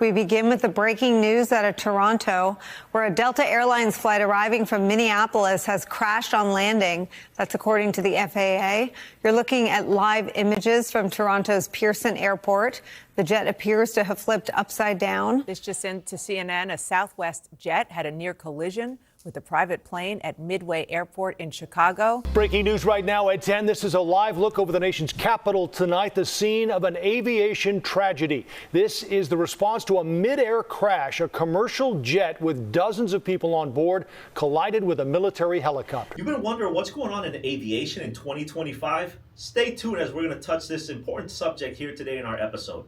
We begin with the breaking news out of Toronto, where a Delta Airlines flight arriving from Minneapolis has crashed on landing. That's according to the FAA. You're looking at live images from Toronto's Pearson Airport. The jet appears to have flipped upside down. This just in to CNN, a Southwest jet had a near collision with a private plane at Midway Airport in Chicago. Breaking news right now at 10. This is a live look over the nation's capital tonight, the scene of an aviation tragedy. This is the response to a mid-air crash. A commercial jet with dozens of people on board collided with a military helicopter. You've been wondering what's going on in aviation in 2025? Stay tuned as we're going to touch this important subject here today in our episode.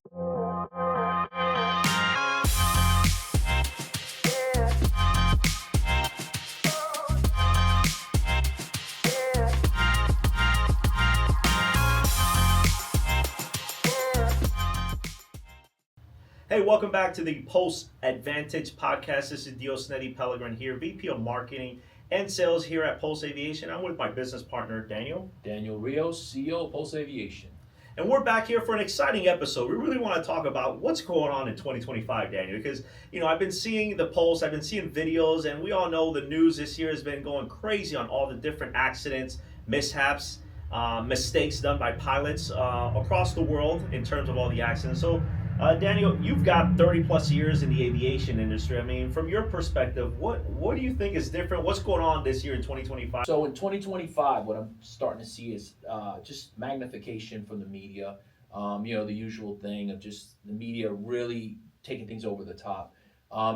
Hey, welcome back to the Post Advantage podcast. This is Diosnedi Pellegrin here, VP of Marketing and Sales here at Pulse Aviation. I'm with my business partner, Daniel Rios, CEO of Pulse Aviation. And we're back here for an exciting episode. We really want to talk about what's going on in 2025, Daniel, because, I've been seeing the Pulse, I've been seeing videos, and we all know the news this year has been going crazy on all the different accidents, mishaps, mistakes done by pilots across the world in terms of all the accidents. So, Daniel, you've got 30 plus years in the aviation industry. I mean, from your perspective, what do you think is different? What's going on this year in 2025? So in 2025, what I'm starting to see is just magnification from the media. The usual thing of just the media really taking things over the top.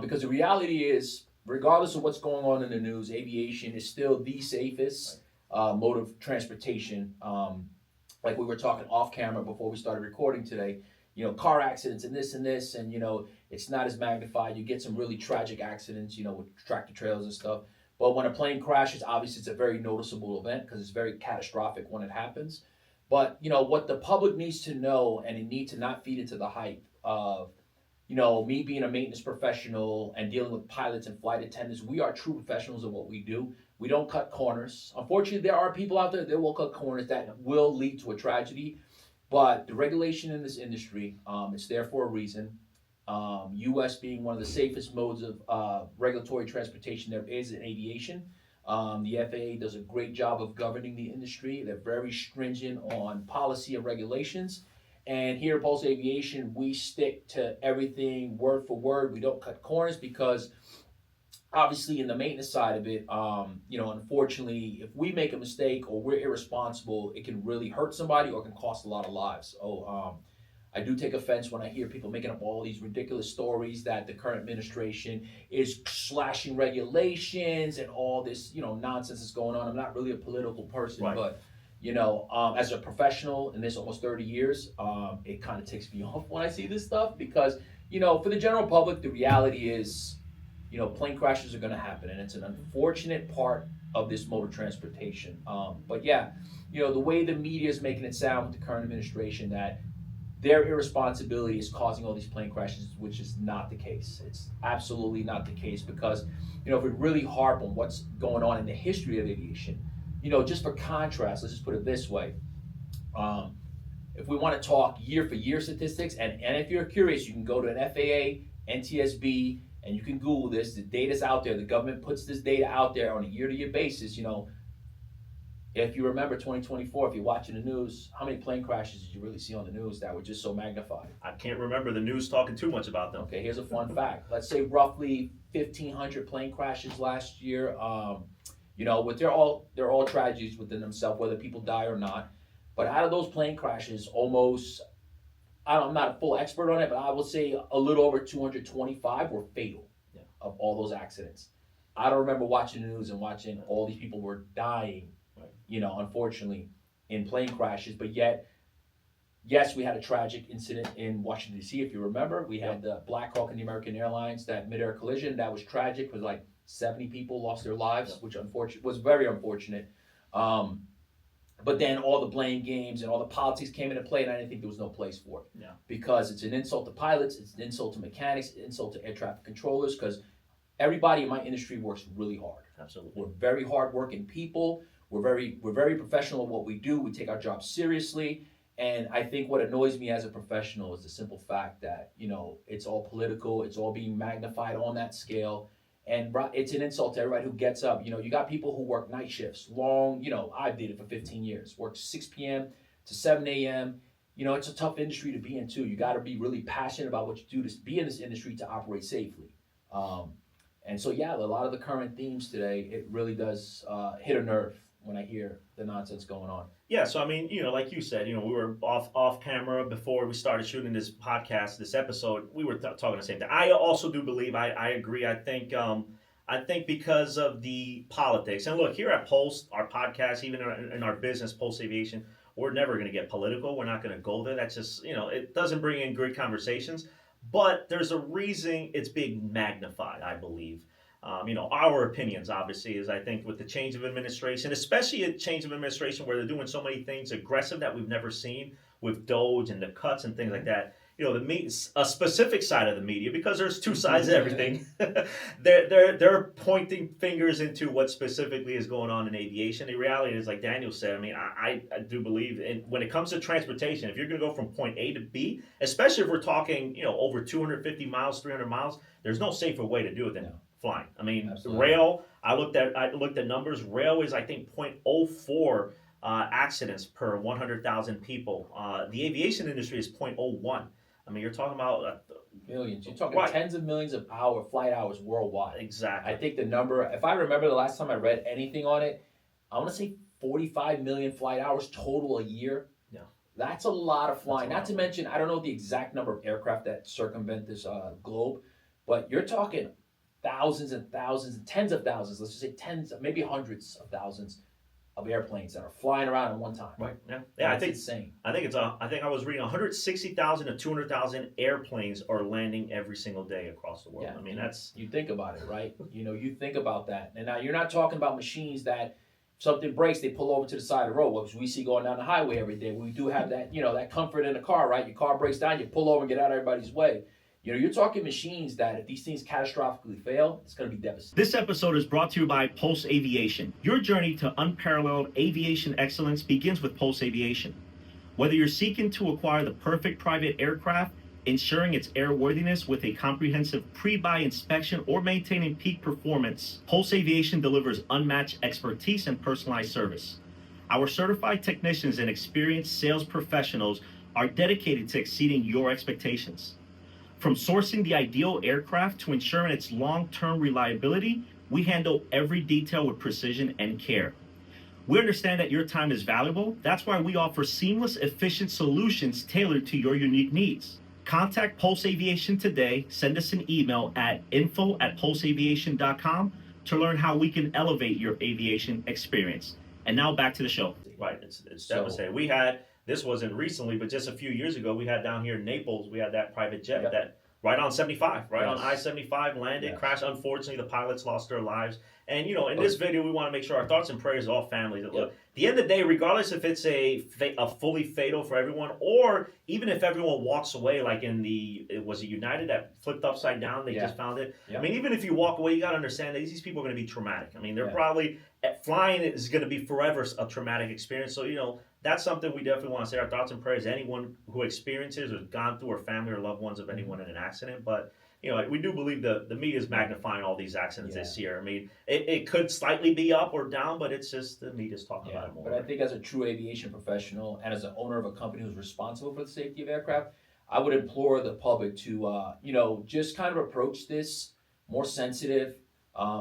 Because the reality is, regardless of what's going on in the news, aviation is still the safest mode of transportation. Like we were talking off camera before we started recording today. Car accidents and this, and it's not as magnified. You get some really tragic accidents, with tractor trailers and stuff. But when a plane crashes, obviously it's a very noticeable event because it's very catastrophic when it happens. But, what the public needs to know, and it needs to not feed into the hype of, me being a maintenance professional and dealing with pilots and flight attendants, we are true professionals of what we do. We don't cut corners. Unfortunately, there are people out there that will cut corners that will lead to a tragedy. But the regulation in this industry, it's there for a reason. U.S. being one of the safest modes of regulatory transportation there is in aviation. The FAA does a great job of governing the industry. They're very stringent on policy and regulations. And here at Pulse Aviation, we stick to everything word for word. We don't cut corners because obviously in the maintenance side of it, unfortunately, if we make a mistake or we're irresponsible, it can really hurt somebody or can cost a lot of lives. I do take offense when I hear people making up all these ridiculous stories that the current administration is slashing regulations and all this, nonsense is going on. I'm not really a political person, right. But, as a professional in this almost 30 years, it kind of takes me off when I see this stuff because, for the general public, the reality is, plane crashes are going to happen, and it's an unfortunate part of this mode of transportation. But yeah, the way the media is making it sound with the current administration that their irresponsibility is causing all these plane crashes, which is not the case. It's absolutely not the case because, if we really harp on what's going on in the history of aviation, just for contrast, let's just put it this way. If we want to talk year for year statistics, and if you're curious, you can go to an FAA, NTSB, and you can Google this. The data's out there. The government puts this data out there on a year-to-year basis. If you remember 2024, if you're watching the news, how many plane crashes did you really see on the news that were just so magnified? I can't remember the news talking too much about them. Okay, here's a fun fact. Let's say roughly 1,500 plane crashes last year. But they're all tragedies within themselves, whether people die or not. But out of those plane crashes, almost, I'm not a full expert on it, but I will say a little over 225 were fatal of all those accidents. I don't remember watching the news and watching all these people were dying, unfortunately, in plane crashes. But yet, yes, we had a tragic incident in Washington, D.C. If you remember, we had the Black Hawk and the American Airlines, that mid-air collision. That was tragic. It was like 70 people lost their lives, which was very unfortunate. But then all the blame games and all the politics came into play, and I didn't think there was no place for it. Yeah. Because it's an insult to pilots, it's an insult to mechanics, it's an insult to air traffic controllers, because everybody in my industry works really hard. Absolutely. We're very hard-working people. We're very professional at what we do. We take our job seriously. And I think what annoys me as a professional is the simple fact that, it's all political, it's all being magnified on that scale. And it's an insult to everybody who gets up. You got people who work night shifts, long, I did it for 15 years, worked 6 p.m. to 7 a.m. It's a tough industry to be in too. You got to be really passionate about what you do to be in this industry to operate safely. And so, yeah, a lot of the current themes today, it really does hit a nerve when I hear the nonsense going on. Yeah, so I mean, like you said, we were off camera before we started shooting this podcast, this episode. We were talking the same thing. I also do believe, I agree. I think because of the politics, and look, here at Pulse, our podcast, even in our business, Pulse Aviation, we're never going to get political. We're not going to go there. That's just, it doesn't bring in great conversations. But there's a reason it's being magnified, I believe. Our opinions, obviously, is I think with the change of administration, especially a change of administration where they're doing so many things aggressive that we've never seen with Doge and the cuts and things like that. A specific side of the media, because there's two sides to everything. they're pointing fingers into what specifically is going on in aviation. The reality is, like Daniel said, I mean, I do believe when it comes to transportation, if you're going to go from point A to B, especially if we're talking, over 250 miles, 300 miles, there's no safer way to do it than flying. I mean, Absolutely. rail. I looked at numbers. Rail is, I think, 0.04 accidents per 100,000 people. The aviation industry is 0.01. I mean, you're talking about millions. You're talking right. Tens of millions of flight hours worldwide. Exactly. I think the number, if I remember the last time I read anything on it, I want to say 45 million flight hours total a year. Yeah. That's a lot of flying. Not to mention, I don't know the exact number of aircraft that circumvent this globe, but you're talking thousands and thousands and tens of thousands. Let's just say tens, maybe hundreds of thousands of airplanes that are flying around at one time. Right. Yeah. That's I think insane. I think I was reading 160,000 to 200,000 airplanes are landing every single day across the world. Yeah, I mean, that's you think about it, right? You think about that, and now you're not talking about machines that if something breaks, they pull over to the side of the road, which we see going down the highway every day. We do have that, that comfort in a car, right? Your car breaks down, you pull over and get out of everybody's way. You're talking machines that if these things catastrophically fail, it's going to be devastating. This episode is brought to you by Pulse Aviation. Your journey to unparalleled aviation excellence begins with Pulse Aviation. Whether you're seeking to acquire the perfect private aircraft, ensuring its airworthiness with a comprehensive pre-buy inspection, or maintaining peak performance, Pulse Aviation delivers unmatched expertise and personalized service. Our certified technicians and experienced sales professionals are dedicated to exceeding your expectations. From sourcing the ideal aircraft to ensuring its long-term reliability, we handle every detail with precision and care. We understand that your time is valuable. That's why we offer seamless, efficient solutions tailored to your unique needs. Contact Pulse Aviation today. Send us an email at info@pulseaviation.com to learn how we can elevate your aviation experience. And now back to the show. right. It's devastating. This wasn't recently, but just a few years ago, we had down here in Naples, we had that private jet that right on 75, on I-75 landed, crashed. Unfortunately, the pilots lost their lives. And, in this video, we want to make sure our thoughts and prayers are all families. Look, at the end of the day, regardless if it's a fully fatal for everyone, or even if everyone walks away, like was it United that flipped upside down? They just found it. I mean, even if you walk away, you got to understand that these people are going to be traumatic. I mean, they're probably, flying is going to be forever a traumatic experience. So, that's something we definitely want to say. Our thoughts and prayers to anyone who experiences or has gone through, or family or loved ones of anyone in an accident. But, we do believe the media is magnifying all these accidents this year. I mean, it could slightly be up or down, but it's just the media's talking about it more. But I think as a true aviation professional and as an owner of a company who's responsible for the safety of aircraft, I would implore the public to, just kind of approach this more sensitive.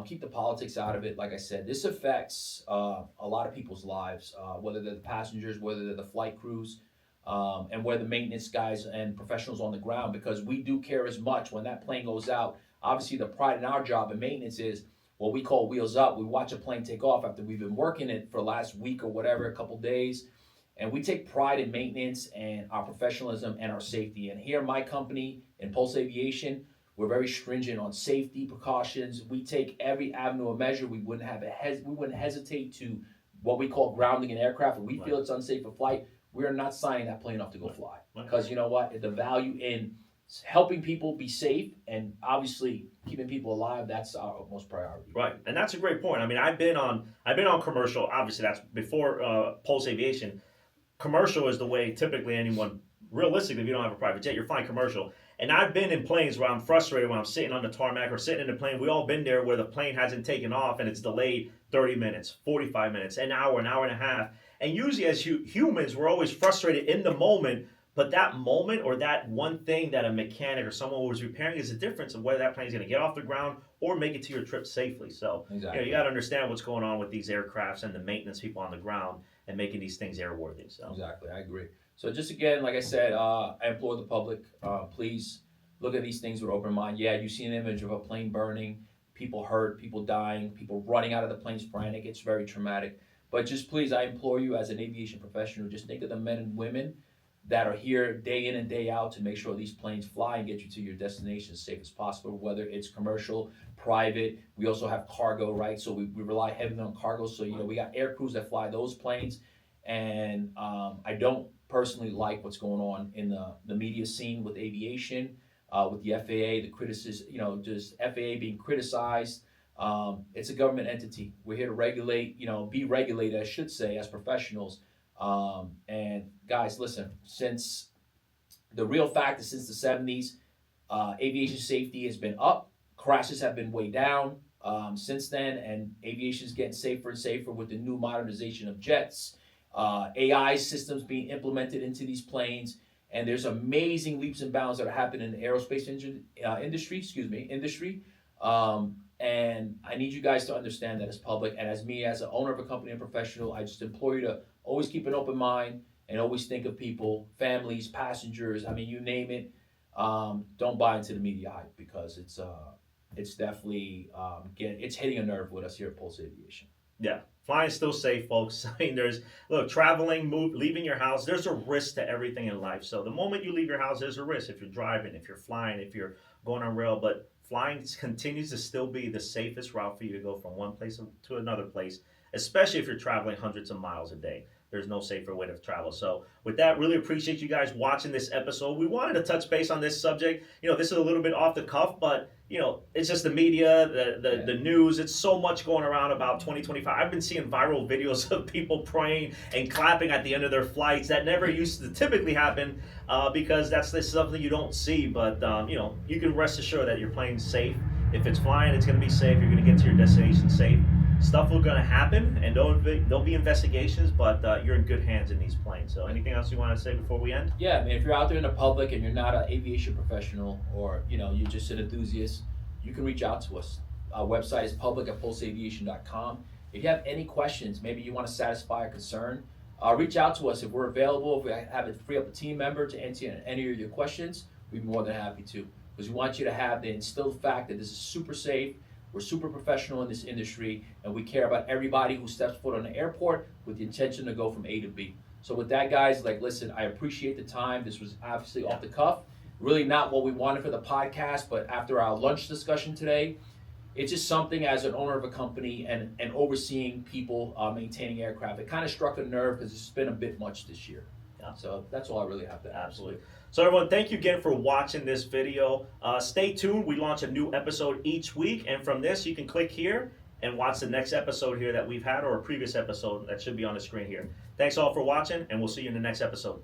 Keep the politics out of it. Like I said, this affects a lot of people's lives, whether they're the passengers, whether they're the flight crews, and whether the maintenance guys and professionals on the ground, because we do care as much when that plane goes out. Obviously, the pride in our job in maintenance is what we call wheels up. We watch a plane take off after we've been working it for the last week or whatever, a couple days, and we take pride in maintenance and our professionalism and our safety. And here, my company in Pulse Aviation, we're very stringent on safety precautions. We take every avenue of measure. We wouldn't hesitate to what we call grounding an aircraft. If we feel it's unsafe for flight, we're not signing that plane off to go fly. Because you know what? The value in helping people be safe and obviously keeping people alive, that's our most priority. Right, and that's a great point. I mean, I've been on commercial. Obviously, that's before Pulse Aviation. commercial is the way typically anyone, realistically, if you don't have a private jet, you're flying commercial. And I've been in planes where I'm frustrated when I'm sitting on the tarmac or sitting in the plane. We all been there where the plane hasn't taken off and it's delayed 30 minutes, 45 minutes, an hour and a half. And usually as humans, we're always frustrated in the moment, but that moment or that one thing that a mechanic or someone was repairing is the difference of whether that plane is going to get off the ground or make it to your trip safely. So Exactly. you got to understand what's going on with these aircrafts and the maintenance people on the ground and making these things airworthy. So Exactly, I agree. So just again, like I said, I implore the public, please look at these things with open mind. Yeah, you see an image of a plane burning, people hurt, people dying, people running out of the planes frantic. It's very traumatic. But just please, I implore you as an aviation professional, just think of the men and women that are here day in and day out to make sure these planes fly and get you to your destination as safe as possible, whether it's commercial, private. We also have cargo, right? So we rely heavily on cargo. So, we got air crews that fly those planes. And I don't personally like what's going on in the media scene with aviation, with the FAA, the criticism, just FAA being criticized. It's a government entity. We're here to regulate, be regulated, I should say, as professionals. And guys, listen, the real fact is since the 70s, aviation safety has been up, crashes have been way down since then, and aviation is getting safer and safer with the new modernization of jets, AI systems being implemented into these planes, and there's amazing leaps and bounds that are happening in the aerospace industry. And I need you guys to understand that as public, and as me, as an owner of a company and professional, I just implore you to always keep an open mind and always think of people, families, passengers. I mean, you name it. Don't buy into the media hype because it's definitely it's hitting a nerve with us here at Pulse Aviation. yeah, flying's still safe, folks. I mean, traveling, leaving your house, there's a risk to everything in life. So the moment you leave your house, there's a risk if you're driving, if you're flying, if you're going on rail. But flying continues to still be the safest route for you to go from one place to another place, especially if you're traveling hundreds of miles a day. There's no safer way to travel. So with that, really appreciate you guys watching this episode. We wanted to touch base on this subject. This is a little bit off the cuff, but it's just the media, the news. It's so much going around about 2025. I've been seeing viral videos of people praying and clapping at the end of their flights. That never used to typically happen because that's something you don't see. But you can rest assured that your plane's safe. If it's flying, it's going to be safe. You're going to get to your destination safe. Stuff will going to happen, and there'll be investigations, but you're in good hands in these planes. So anything else you want to say before we end? Yeah, I mean, if you're out there in the public and you're not an aviation professional or, you're just an enthusiast, you can reach out to us. Our website is public@pulseaviation.com. If you have any questions, maybe you want to satisfy a concern, reach out to us. If we're available, if we have to free up a team member to answer any of your questions, we'd be more than happy to. Because we want you to have the instilled fact that this is super safe. We're super professional in this industry, and we care about everybody who steps foot on the airport with the intention to go from A to B. So with that, guys, listen, I appreciate the time. This was obviously off the cuff. Really not what we wanted for the podcast, but after our lunch discussion today, it's just something as an owner of a company and overseeing people maintaining aircraft. It kind of struck a nerve because it's been a bit much this year. Yeah. So that's all I really have to add. Absolutely. So everyone, thank you again for watching this video. Stay tuned. We launch a new episode each week. And from this, you can click here and watch the next episode here that we've had or a previous episode that should be on the screen here. Thanks all for watching, and we'll see you in the next episode.